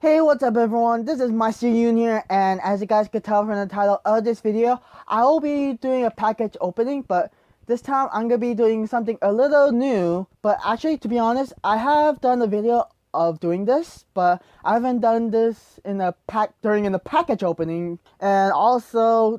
Hey, what's up everyone? This is Master Yoon here, and as you guys could tell from the title of this video, I will be doing a package opening, but this time I'm gonna be doing something a little new. But actually, to be honest, I have done a video of doing this, but I haven't done this in a package opening. And also,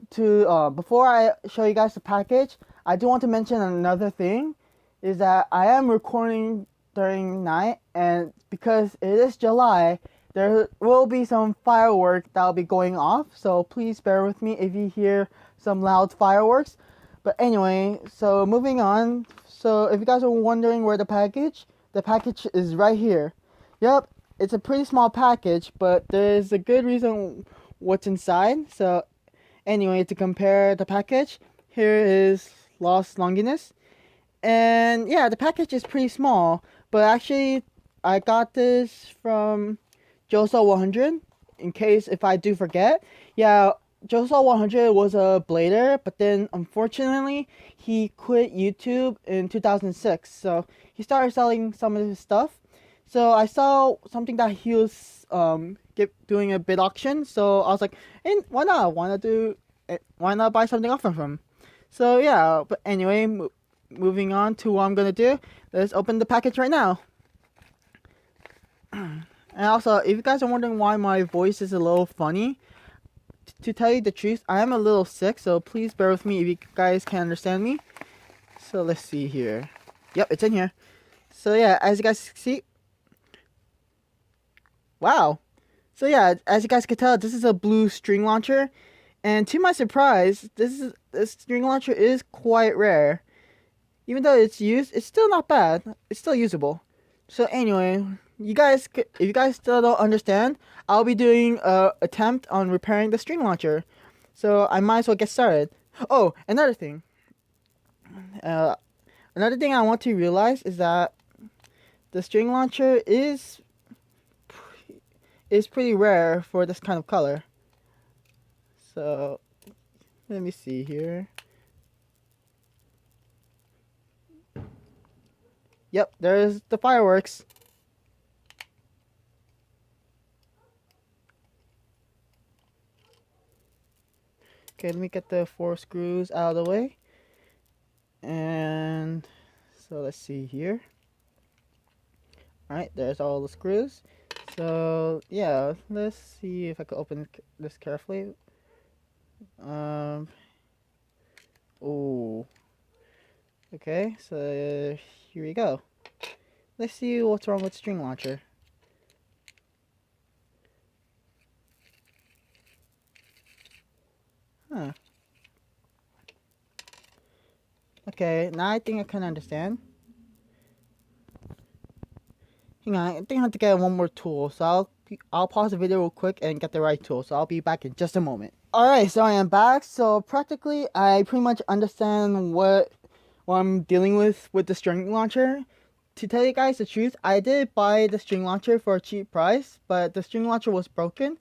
before I show you guys the package, I do want to mention another thing, is that I am recording during night, and because it is July, there will be some fireworks that will be going off, so please bear with me if you hear some loud fireworks. But anyway, so moving on. So if you guys are wondering where the package is right here. Yep, it's a pretty small package, but there's a good reason what's inside. So anyway, to compare the package, here is Los Longinus. And yeah, the package is pretty small, but actually I got this from Joshil100, in case if I do forget. Yeah, Joshil100 was a blader, but then unfortunately he quit YouTube in 2006. So he started selling some of his stuff. So I saw something that he was doing a bid auction. So I was like, hey, why not? Why not buy something off of him? So yeah, but anyway, moving on to what I'm gonna do. Let's open the package right now. And also, if you guys are wondering why my voice is a little funny, to tell you the truth, I am a little sick, so please bear with me if you guys can understand me. So let's see here. Yep, it's in here. So yeah, as you guys see, wow. So yeah, as you guys can tell, this is a blue string launcher, and to my surprise, this string launcher is quite rare. Even though it's used, it's still not bad. It's still usable. So anyway, if you guys still don't understand, I'll be doing a attempt on repairing the string launcher. So I might as well get started. Oh, another thing. Another thing I want to realize is that the string launcher is pretty rare for this kind of color. So let me see here. Yep, there's the fireworks. Okay, let me get the 4 screws out of the way. And so let's see here. Alright, there's all the screws. So yeah, let's see if I can open this carefully. Oh. Okay, so here we go. Let's see what's wrong with string launcher. Huh. Okay, now I think I can understand. Hang on, I think I have to get one more tool, so I'll pause the video real quick and get the right tool. So I'll be back in just a moment. Alright, so I am back. So practically, I pretty much understand what I'm dealing with the string launcher. To tell you guys the truth, I did buy the string launcher for a cheap price, but the string launcher was broken.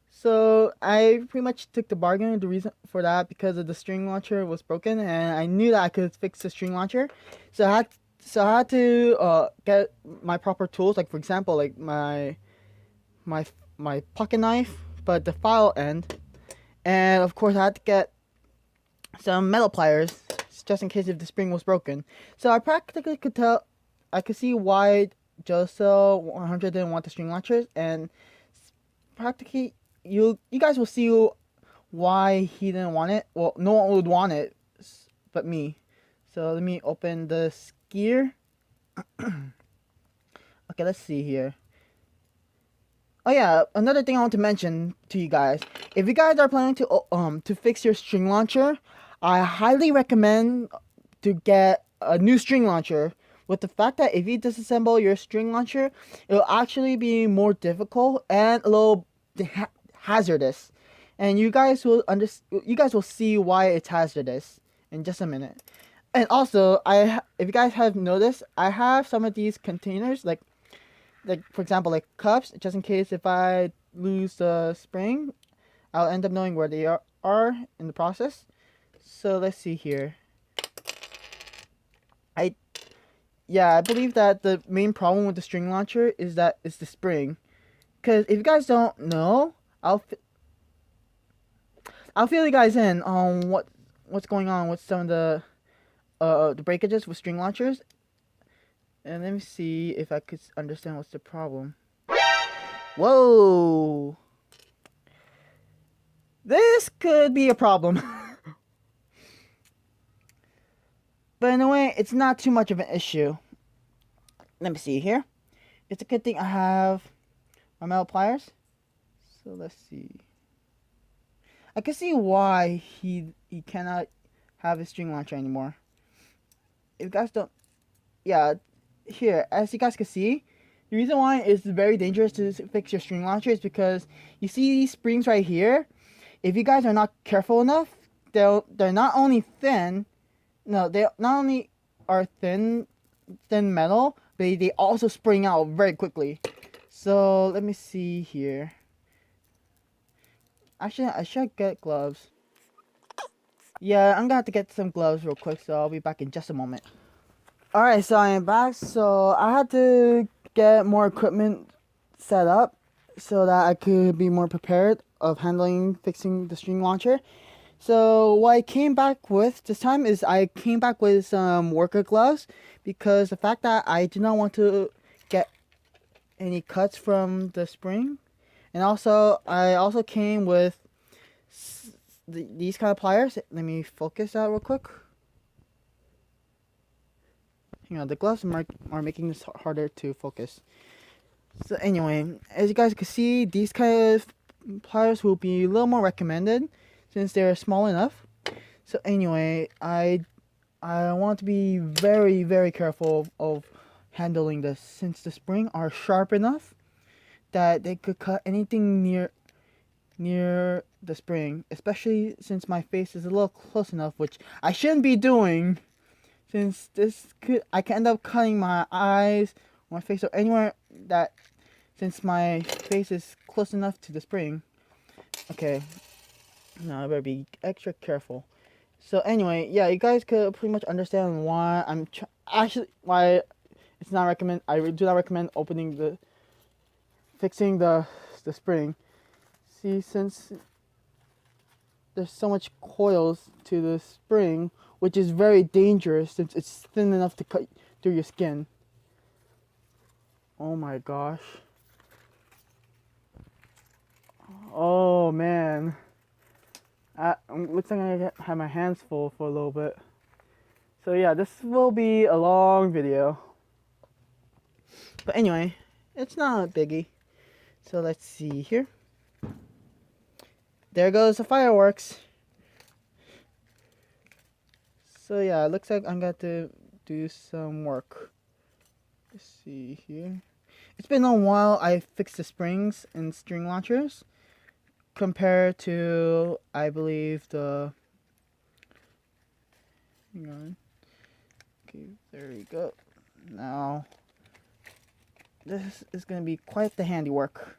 So I pretty much took the bargain. The reason for that, because of the string launcher was broken, and I knew that I could fix the string launcher. So I had to get my proper tools, like for example, like my pocket knife, but the file end, and of course I had to get some metal pliers just in case if the spring was broken. So I practically I could see why Joshil100 didn't want the string launchers, and practically you guys will see why he didn't want it. Well, no one would want it but me. So let me open the gear. Okay, let's see here. Oh yeah, another thing I want to mention to you guys. If you guys are planning to fix your string launcher, I highly recommend to get a new string launcher. With the fact that if you disassemble your string launcher, it'll actually be more difficult and a little hazardous. And you guys will see why it's hazardous in just a minute. And also, if you guys have noticed, I have some of these containers, like for example, like cups, just in case if I lose the spring, I'll end up knowing where they are in the process. So let's see here. I believe that the main problem with the string launcher is the spring, Because if you guys don't know, I'll fill you guys in on what's going on with some of the breakages with string launchers. And let me see if I could understand what's the problem. Whoa! This could be a problem. But in a way, it's not too much of an issue. Let me see here. It's a good thing I have my metal pliers. So let's see. I can see why he cannot have his string launcher anymore. If you guys don't... Yeah, here, as you guys can see, the reason why it's very dangerous to fix your string launcher is because you see these springs right here. If you guys are not careful enough, they're not only thin... No, they not only are thin metal, but they also spring out very quickly. So let me see here. Actually, I should get gloves. Yeah, I'm gonna have to get some gloves real quick, so I'll be back in just a moment. Alright, so I am back. So I had to get more equipment set up so that I could be more prepared of fixing the string launcher. So what I came back with this time is I came back with some worker gloves, because the fact that I do not want to get any cuts from the spring. And also, I also came with these kind of pliers. Let me focus that real quick. You know, the gloves are making this harder to focus. So anyway, as you guys can see, these kind of pliers will be a little more recommended since they're small enough. So anyway, I want to be very, very careful of handling this, since the springs are sharp enough that they could cut anything near the spring, especially since my face is a little close enough, which I shouldn't be doing, since I can end up cutting my eyes, my face, or anywhere that, since my face is close enough to the spring. Okay, now I better be extra careful. So anyway, yeah, you guys could pretty much understand why why it's not recommend. I do not recommend fixing the spring. See, since there's so much coils to the spring, which is very dangerous since it's thin enough to cut through your skin. Oh my gosh. Oh man. Looks like I have my hands full for a little bit. So yeah, this will be a long video. But anyway, it's not a biggie. So let's see here. There goes the fireworks. So yeah, it looks like I'm going to do some work. Let's see here. It's been a while I fixed the springs and string launchers compared to, I believe, hang on. Okay, there we go. Now, this is going to be quite the handiwork,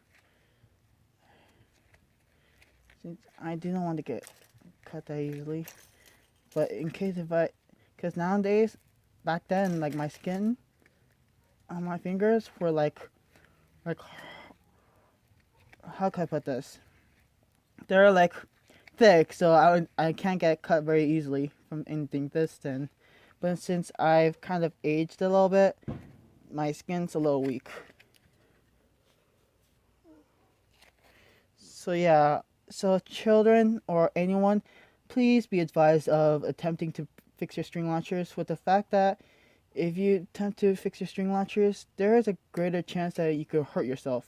since I do not want to get cut that easily. But in case because nowadays, back then, like my skin on my fingers were like, how can I put this? They're like thick, so I can't get cut very easily from anything this thin. But since I've kind of aged a little bit, my skin's a little weak. So yeah, so children or anyone, please be advised of attempting to fix your string launchers, with the fact that if you attempt to fix your string launchers, there is a greater chance that you could hurt yourself.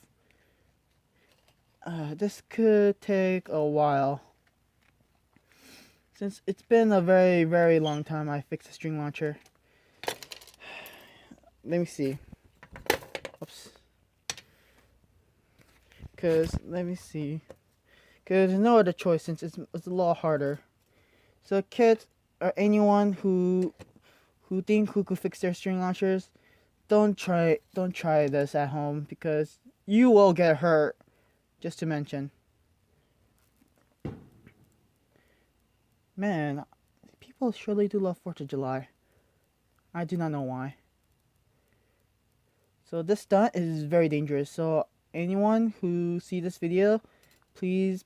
This could take a while, since it's been a very, very long time I fixed a string launcher. Let me see. Oops. Let me see. Because there's no other choice, since it's a lot harder. So kids or anyone who could fix their string launchers, don't try this at home, because you will get hurt. Just to mention. Man, people surely do love 4th of July. I do not know why. So this stunt is very dangerous, so anyone who see this video, please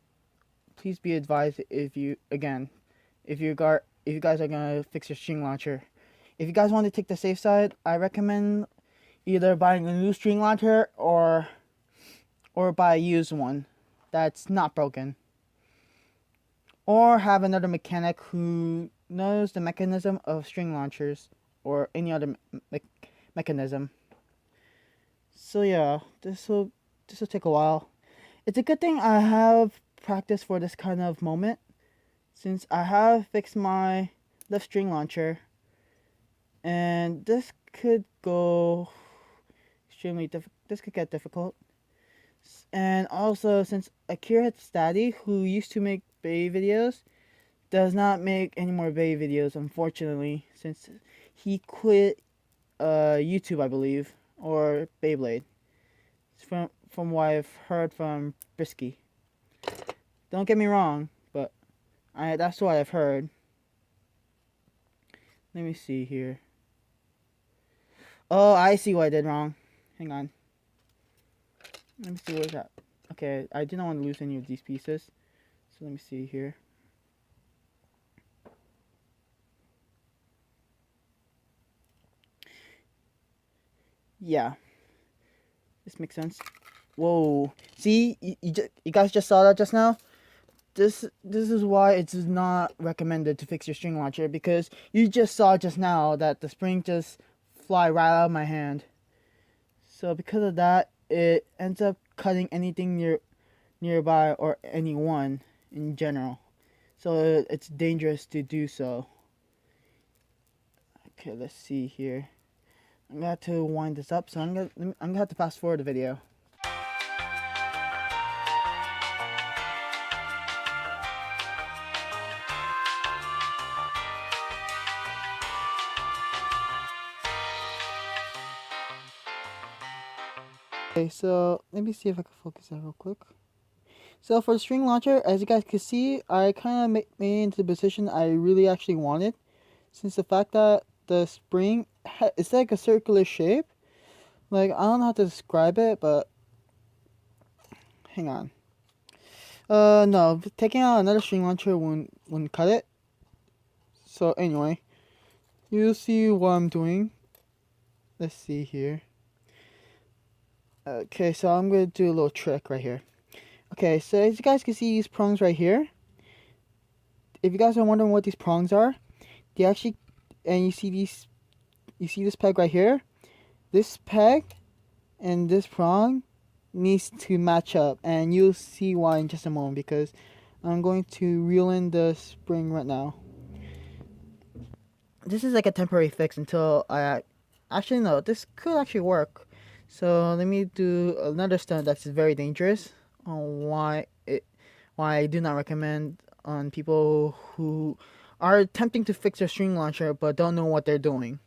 be advised if you guys are gonna fix your string launcher. If you guys want to take the safe side, I recommend either buying a new string launcher or buy a used one that's not broken. Or have another mechanic who knows the mechanism of string launchers or any other mechanism. So yeah, this will take a while. It's a good thing I have practice for this kind of moment, since I have fixed my left string launcher, and this could go extremely this could get difficult. And also, since Akira Stadi, who used to make Bay videos, does not make any more Bay videos, unfortunately, since he quit YouTube, I believe, or Beyblade. From what I've heard from Brisky. Don't get me wrong, but that's what I've heard. Let me see here. Oh, I see what I did wrong. Hang on. Let me see what's that. Okay, I do not want to lose any of these pieces. So let me see here. Yeah. This makes sense. Whoa. See, you guys just saw that just now? This is why it's not recommended to fix your string launcher, because you just saw just now that the spring just fly right out of my hand. So because of that, it ends up cutting anything nearby or anyone in general. So it's dangerous to do so. Okay, let's see here. I'm gonna have to wind this up, so I'm gonna have to fast forward the video. Okay, so let me see if I can focus that real quick. So for the string launcher, as you guys can see, I kind of made it into the position I really actually wanted, since the fact that the spring it's like a circular shape. Like, I don't know how to describe it, but hang on. No, taking out another string launcher wouldn't cut it. So anyway, you'll see what I'm doing. Let's see here. Okay, so I'm going to do a little trick right here. Okay, so as you guys can see these prongs right here. If you guys are wondering what these prongs are, they actually, and you see this peg right here? This peg and this prong needs to match up, and you'll see why in just a moment, because I'm going to reel in the spring right now. This is like a temporary fix until actually no, this could actually work. So let me do another stunt that's very dangerous on why I do not recommend on people who are attempting to fix their string launcher but don't know what they're doing.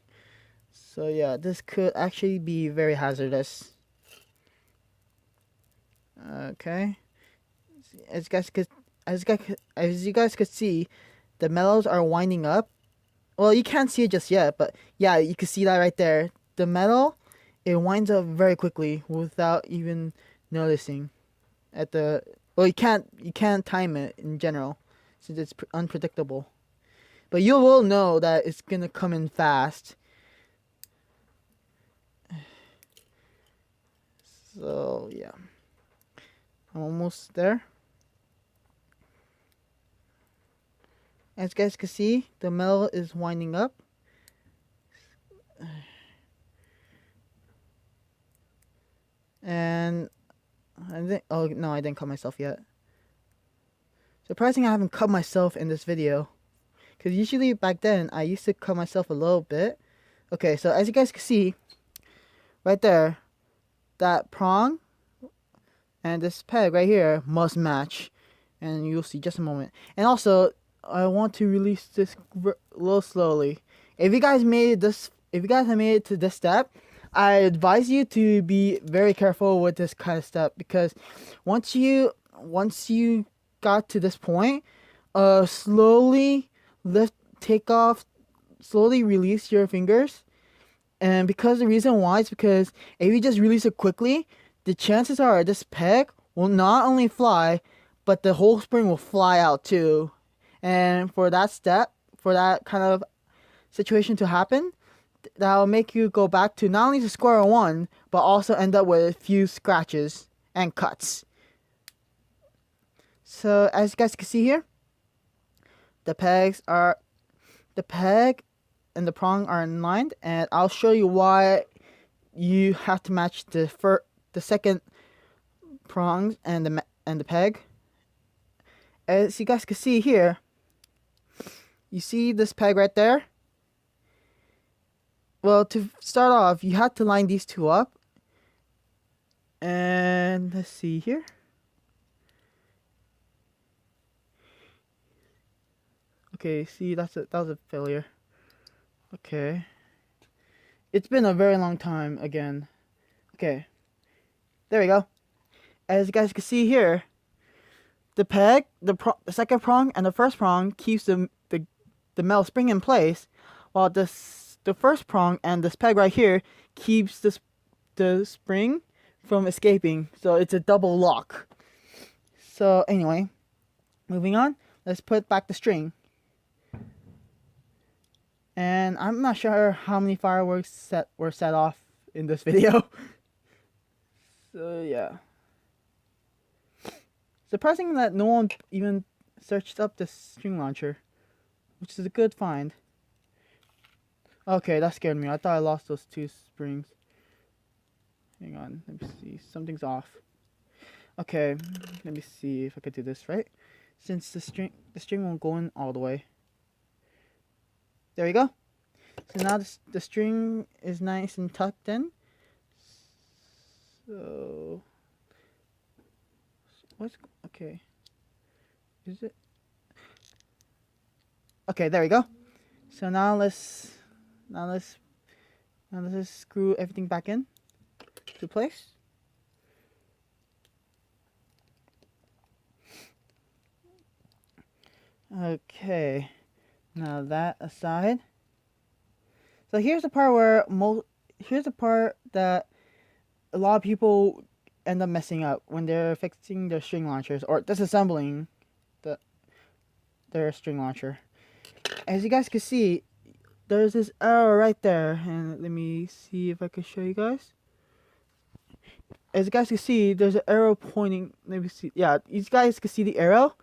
So yeah, this could actually be very hazardous. Okay, as you guys could see, the metals are winding up. Well, you can't see it just yet, but yeah, you can see that right there. The metal, it winds up very quickly without even noticing. Well, you can't time it in general, since it's unpredictable. But you will know that it's gonna come in fast. So yeah, I'm almost there. As you guys can see, the metal is winding up. And oh no, I didn't cut myself yet. Surprising I haven't cut myself in this video, because usually back then I used to cut myself a little bit. Okay, so as you guys can see, right there, that prong and this peg right here must match, and you'll see just a moment. And also, I want to release this a little slowly. If you guys have made it to this step, I advise you to be very careful with this kind of step, because once you got to this point, slowly slowly release your fingers. And because the reason why is because if you just release it quickly, the chances are this peg will not only fly, but the whole spring will fly out too. And for that kind of situation to happen, that'll make you go back to not only to square one, but also end up with a few scratches and cuts. So as you guys can see here, the peg and the prong are aligned, and I'll show you why you have to match the second prongs and the peg. As you guys can see here, you see this peg right there? Well, to start off, you have to line these two up. And let's see here. Okay, see, that was a failure. Okay. It's been a very long time again. Okay. There we go. As you guys can see here, the peg, the second prong and the first prong keeps the metal spring in place, while the first prong and this peg right here keeps the spring from escaping. So it's a double lock. So anyway, moving on, let's put back the string. And I'm not sure how many fireworks were set off in this video. So yeah. Surprising that no one even searched up this string launcher, which is a good find. Okay, that scared me. I thought I lost those two springs. Hang on, let me see. Something's off. Okay, let me see if I could do this right. Since the string won't go in all the way. There we go. So now the string is nice and tucked in. So okay? Is it? Okay, there we go. So now let's screw everything back in to place. Okay, now that aside. So here's the part that a lot of people end up messing up when they're fixing their string launchers or disassembling their string launcher. As you guys can see, there's this arrow right there, and let me see if I can show you guys. As you guys can see, there's an arrow pointing. Let me see. Yeah, you guys can see the arrow.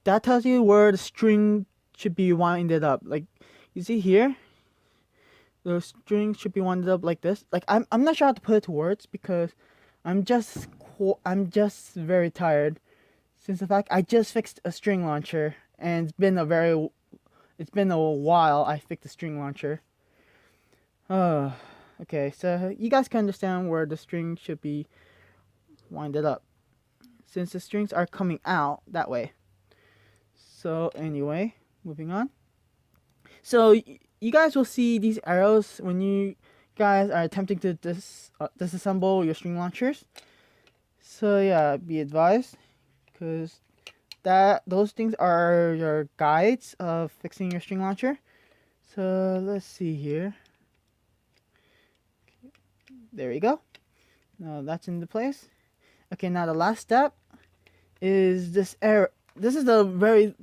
That tells you where the string should be winded up. Like you see here, the string should be winded up like this. Like I'm not sure how to put it to words because I'm just very tired since the fact I just fixed a string launcher, and it's been a while I fixed the string launcher. Okay, so you guys can understand where the string should be winded up, since the strings are coming out that way. So anyway, moving on. So you guys will see these arrows when you guys are attempting to disassemble your string launchers. So yeah, be advised, because those things are your guides of fixing your string launcher. So let's see here. There you go. Now that's into place. Okay, now the last step is this arrow. This is a very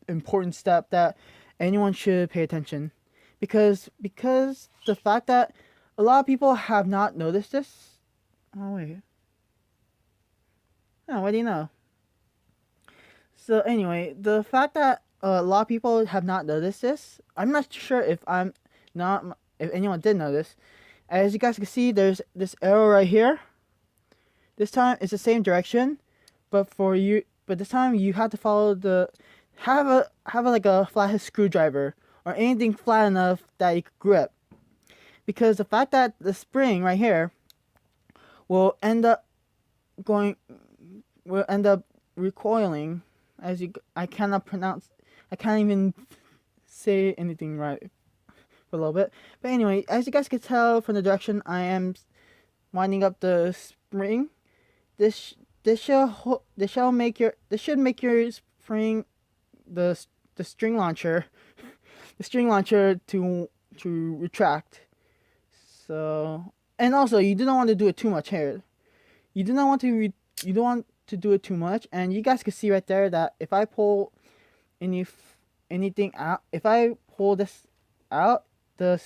important step that anyone should pay attention, because the fact that a lot of people have not noticed this. Oh wait. Oh, what do you know? So anyway, the fact that a lot of people have not noticed this, I'm not sure if anyone did notice. As you guys can see, there's this arrow right here. This time it's the same direction, but this time you have to follow have like a flathead screwdriver or anything flat enough that you could grip, because the fact that the spring right here will end up recoiling. I can't even say anything right for a little bit. But anyway, as you guys can tell from the direction I am winding up the spring, this should make your spring the string launcher to retract. So, and also you do not want to do it too much here. you do not want to you don't want to do it too much. And you guys can see right there that if I pull anything out, if I pull this out, the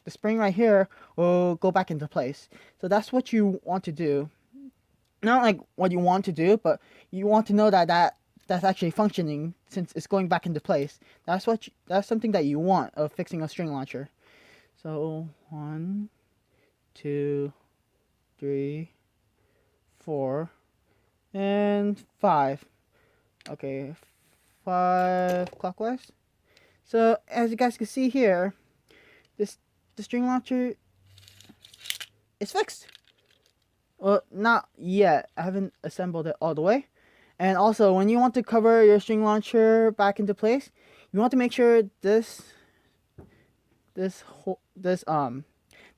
spring right here will go back into place. So that's what you want to do. Not like what you want to do, but you want to know that that's actually functioning since it's going back into place. That's something that you want of fixing a string launcher. So 1, 2, 3, 4, and 5. Okay, 5 clockwise. So as you guys can see here, the string launcher is fixed. Well, not yet. I haven't assembled it all the way. And also, when you want to cover your string launcher back into place, you want to make sure the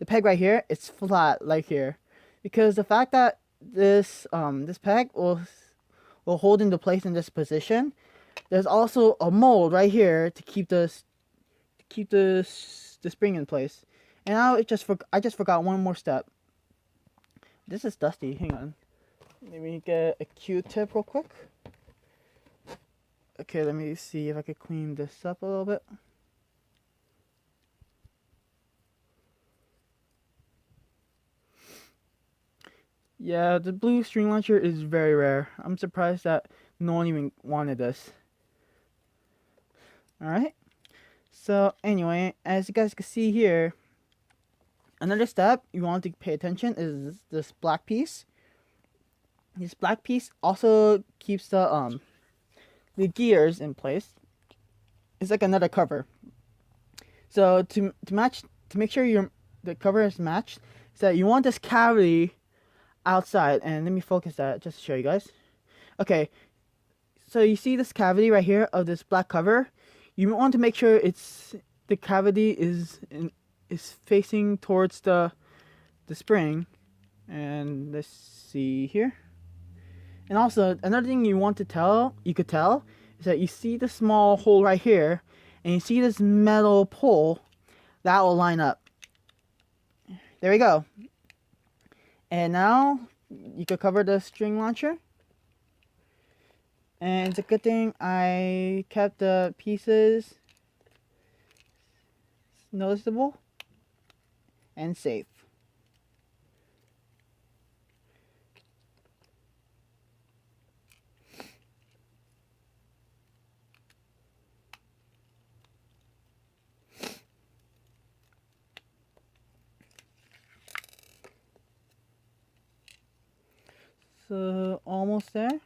peg right here is flat, like here, because the fact that this peg will hold into place in this position. There's also a mold right here to keep the spring in place. And now I just forgot one more step. This is dusty. Hang on. Let me get a Q-tip real quick. Okay, let me see if I could clean this up a little bit. Yeah, the blue string launcher is very rare. I'm surprised that no one even wanted this. Alright. So anyway, as you guys can see here, another step you want to pay attention is this black piece. This black piece also keeps the gears in place. It's like another cover. So to make sure the cover is matched, so you want this cavity outside. And let me focus that just to show you guys. Okay, so you see this cavity right here of this black cover. You want to make sure the cavity is facing towards the spring. And let's see here. And also another thing you could tell is that you see the small hole right here, and you see this metal pole that will line up. There we go. And now you could cover the string launcher. And it's a good thing I kept the pieces noticeable and safe. So almost there.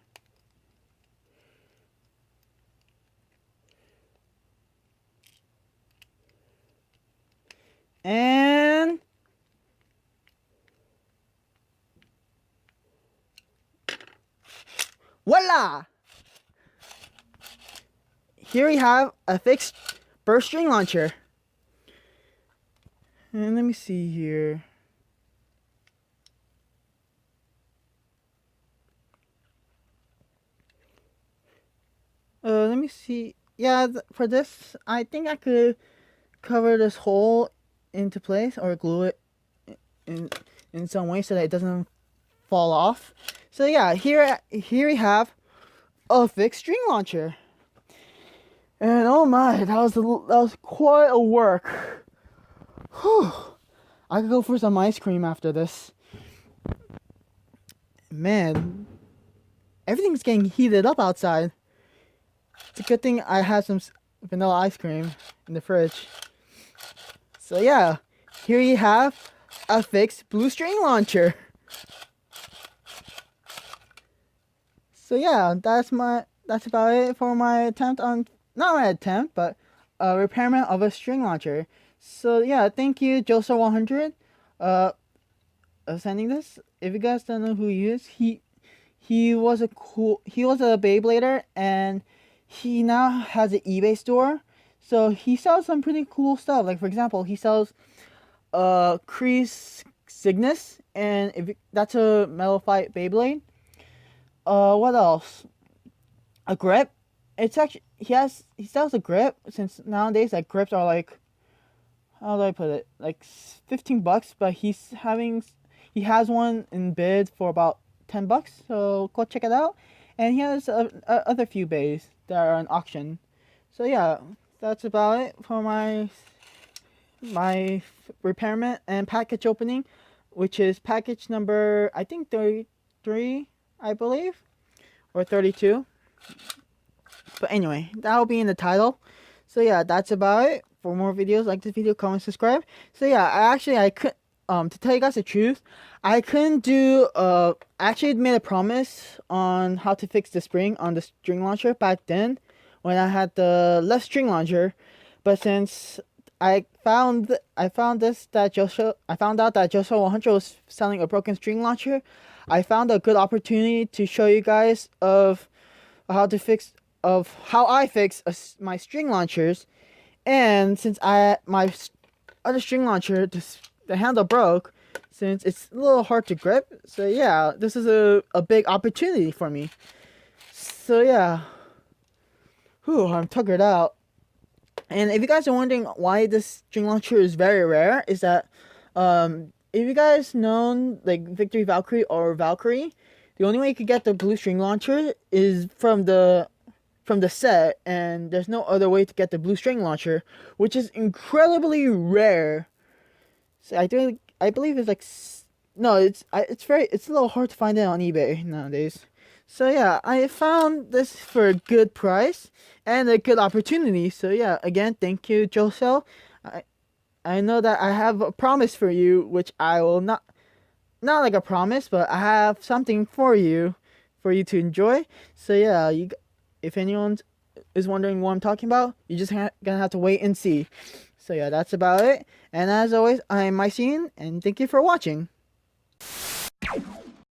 And voila! Here we have a fixed burst string launcher. And let me see here. Let me see. Yeah, for this, I think I could cover this hole into place or glue it in some way so that it doesn't fall off. So yeah, here we have a fixed string launcher. And oh my, that was quite a work. Whew. I could go for some ice cream after this. Man, everything's getting heated up outside. It's a good thing I have some vanilla ice cream in the fridge. So yeah, here you have a fixed blue string launcher. So yeah, that's about it for my attempt on, not my attempt, but repairment of a string launcher. So yeah, thank you Joshil100 sending this. If you guys don't know who he is, he was a Beyblader, and he now has an eBay store. So he sells some pretty cool stuff. Like for example, he sells Kreese Cygnus, and that's a metal fight Beyblade. What else? A grip. It's actually he sells a grip, since nowadays like grips are like, how do I put it, like $15, but he He has one in bid for about $10, so go check it out. And he has other few bays that are on auction. So yeah, that's about it for my repairment and package opening, which is package number, I think 33, I believe, or 32. But anyway, that'll be in the title. So yeah, that's about it. For more videos, like this video, comment, subscribe. So yeah, I could to tell you guys the truth, I couldn't do I actually made a promise on how to fix the spring on the string launcher back then when I had the left string launcher. But since I found out that Joshil100 was selling a broken string launcher, I found a good opportunity to show you guys of how I fix my string launchers. And since my other string launcher, the handle broke, since it's a little hard to grip, so yeah, this is a big opportunity for me. So yeah, I'm tuckered out. And if you guys are wondering why this string launcher is very rare, is that if you guys known like Victory Valkyrie or Valkyrie, the only way you could get the blue string launcher is from the set, and there's no other way to get the blue string launcher, which is incredibly rare. So I believe it's like, no, it's a little hard to find it on eBay nowadays. So yeah, I found this for a good price and a good opportunity. So yeah, again, thank you, Joshil. I know that I have a promise for you, which I will not like a promise, but I have something for you to enjoy. So yeah, if anyone is wondering what I'm talking about, you're just gonna have to wait and see. So yeah, that's about it. And as always, I'm Mycene, and thank you for watching.